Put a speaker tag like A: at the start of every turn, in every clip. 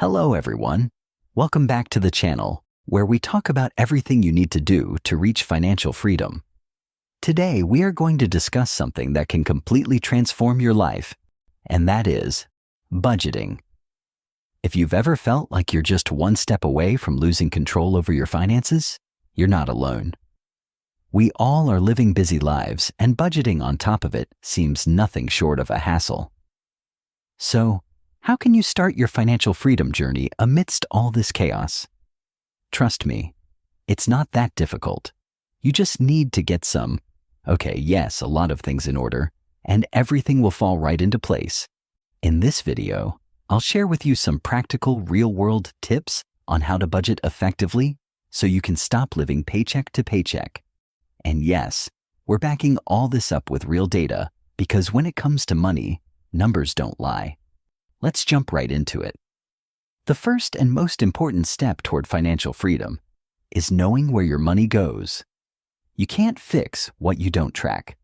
A: Hello everyone. Welcome back to the channel, where we talk about everything you need to do to reach financial freedom. Today we are going to discuss something that can completely transform your life, and that is budgeting. If you've ever felt like you're just one step away from losing control over your finances, you're not alone. We all are living busy lives, and budgeting on top of it seems nothing short of a hassle. So, how can you start your financial freedom journey amidst all this chaos? Trust me, it's not that difficult. You just need to get a lot of things in order, and everything will fall right into place. In this video, I'll share with you some practical real-world tips on how to budget effectively so you can stop living paycheck to paycheck. And yes, we're backing all this up with real data because when it comes to money, numbers don't lie. Let's jump right into it. The first and most important step toward financial freedom is knowing where your money goes. You can't fix what you don't track.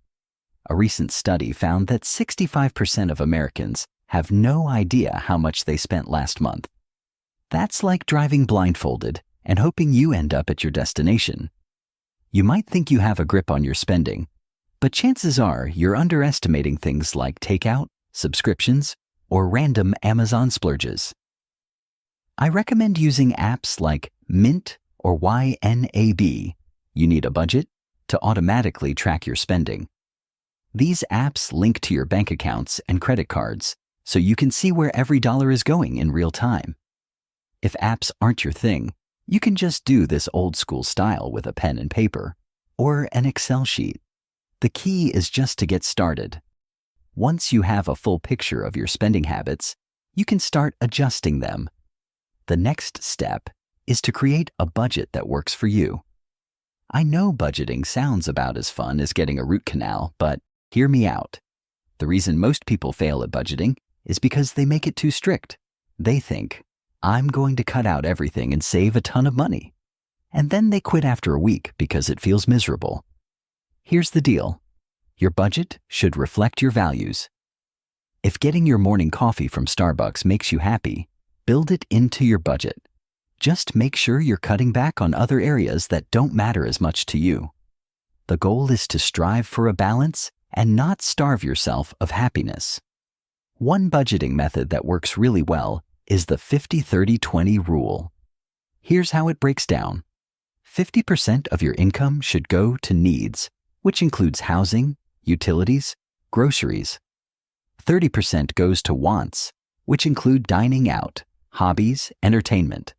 A: A recent study found that 65% of Americans have no idea how much they spent last month. That's like driving blindfolded and hoping you end up at your destination. You might think you have a grip on your spending, but chances are you're underestimating things like takeout, subscriptions, or random Amazon splurges. I recommend using apps like Mint or YNAB. You need a budget to automatically track your spending. These apps link to your bank accounts and credit cards, so you can see where every dollar is going in real time. If apps aren't your thing, you can just do this old school style with a pen and paper or an Excel sheet. The key is just to get started. Once you have a full picture of your spending habits, you can start adjusting them. The next step is to create a budget that works for you. I know budgeting sounds about as fun as getting a root canal, but hear me out. The reason most people fail at budgeting is because they make it too strict. They think, I'm going to cut out everything and save a ton of money. And then they quit after a week because it feels miserable. Here's the deal. Your budget should reflect your values. If getting your morning coffee from Starbucks makes you happy, build it into your budget. Just make sure you're cutting back on other areas that don't matter as much to you. The goal is to strive for a balance and not starve yourself of happiness. One budgeting method that works really well is the 50-30-20 rule. Here's how it breaks down. 50% of your income should go to needs, which includes housing, utilities, groceries. 30% goes to wants, which include dining out, hobbies, entertainment.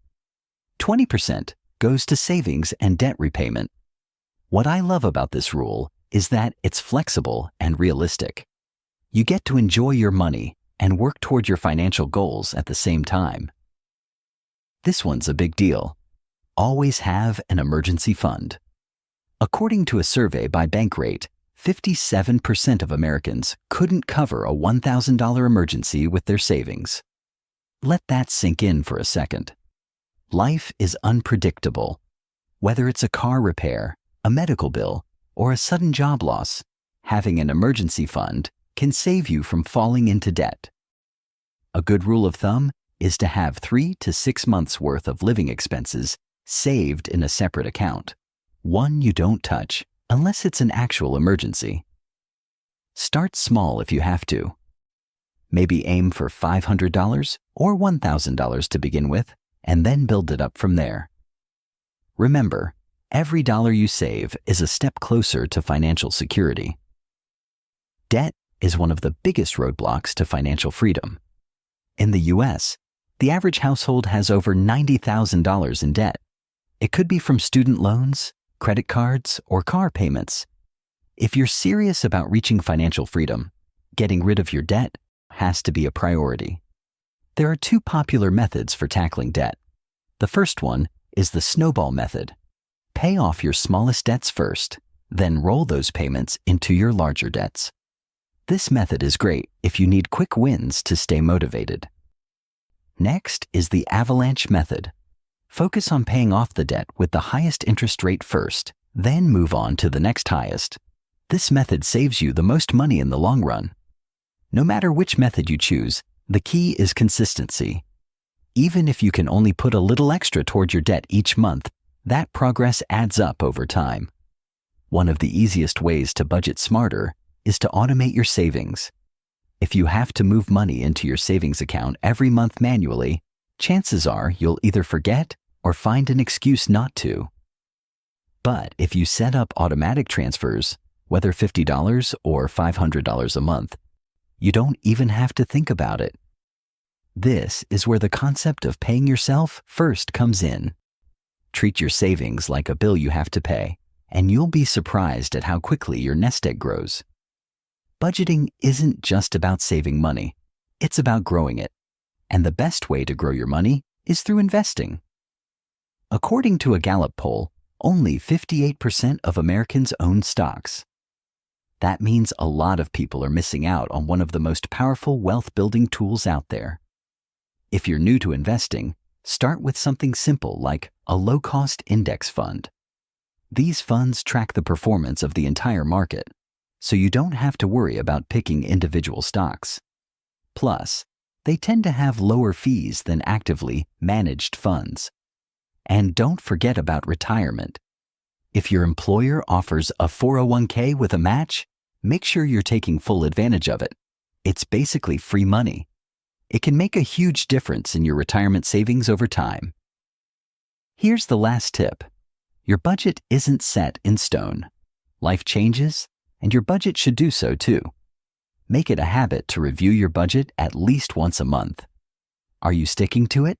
A: 20% goes to savings and debt repayment. What I love about this rule is that it's flexible and realistic. You get to enjoy your money and work toward your financial goals at the same time. This one's a big deal. Always have an emergency fund. According to a survey by Bankrate, 57% of Americans couldn't cover a $1,000 emergency with their savings. Let that sink in for a second. Life is unpredictable. Whether it's a car repair, a medical bill, or a sudden job loss, having an emergency fund can save you from falling into debt. A good rule of thumb is to have 3 to 6 months' worth of living expenses saved in a separate account, one you don't touch unless it's an actual emergency. Start small if you have to. Maybe aim for $500 or $1,000 to begin with, and then build it up from there. Remember, every dollar you save is a step closer to financial security. Debt is one of the biggest roadblocks to financial freedom. In the US, the average household has over $90,000 in debt. It could be from student loans, credit cards, or car payments. If you're serious about reaching financial freedom, getting rid of your debt has to be a priority. There are 2 popular methods for tackling debt. The first one is the snowball method. Pay off your smallest debts first, then roll those payments into your larger debts. This method is great if you need quick wins to stay motivated. Next is the avalanche method. Focus on paying off the debt with the highest interest rate first, then move on to the next highest. This method saves you the most money in the long run. No matter which method you choose, the key is consistency. Even if you can only put a little extra toward your debt each month, that progress adds up over time. One of the easiest ways to budget smarter is to automate your savings. If you have to move money into your savings account every month manually, chances are you'll either forget or find an excuse not to. But if you set up automatic transfers, whether $50 or $500 a month, you don't even have to think about it. This is where the concept of paying yourself first comes in. Treat your savings like a bill you have to pay, and you'll be surprised at how quickly your nest egg grows. Budgeting isn't just about saving money, it's about growing it. And the best way to grow your money is through investing. According to a Gallup poll, only 58% of Americans own stocks. That means a lot of people are missing out on one of the most powerful wealth-building tools out there. If you're new to investing, start with something simple like a low-cost index fund. These funds track the performance of the entire market, so you don't have to worry about picking individual stocks. Plus, they tend to have lower fees than actively managed funds. And don't forget about retirement. If your employer offers a 401k with a match, make sure you're taking full advantage of it. It's basically free money. It can make a huge difference in your retirement savings over time. Here's the last tip. Your budget isn't set in stone. Life changes, and your budget should do so too. Make it a habit to review your budget at least once a month. Are you sticking to it?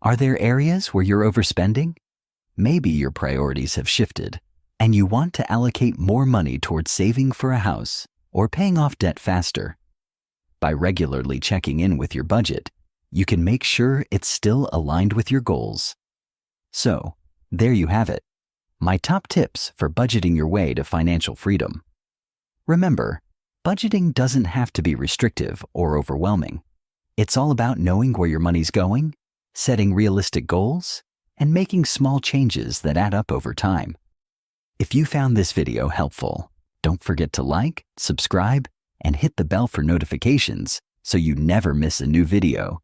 A: Are there areas where you're overspending? Maybe your priorities have shifted, and you want to allocate more money towards saving for a house or paying off debt faster. By regularly checking in with your budget, you can make sure it's still aligned with your goals. So, there you have it. My top tips for budgeting your way to financial freedom. Remember, budgeting doesn't have to be restrictive or overwhelming. It's all about knowing where your money's going, setting realistic goals, and making small changes that add up over time. If you found this video helpful, don't forget to like, subscribe, and hit the bell for notifications so you never miss a new video.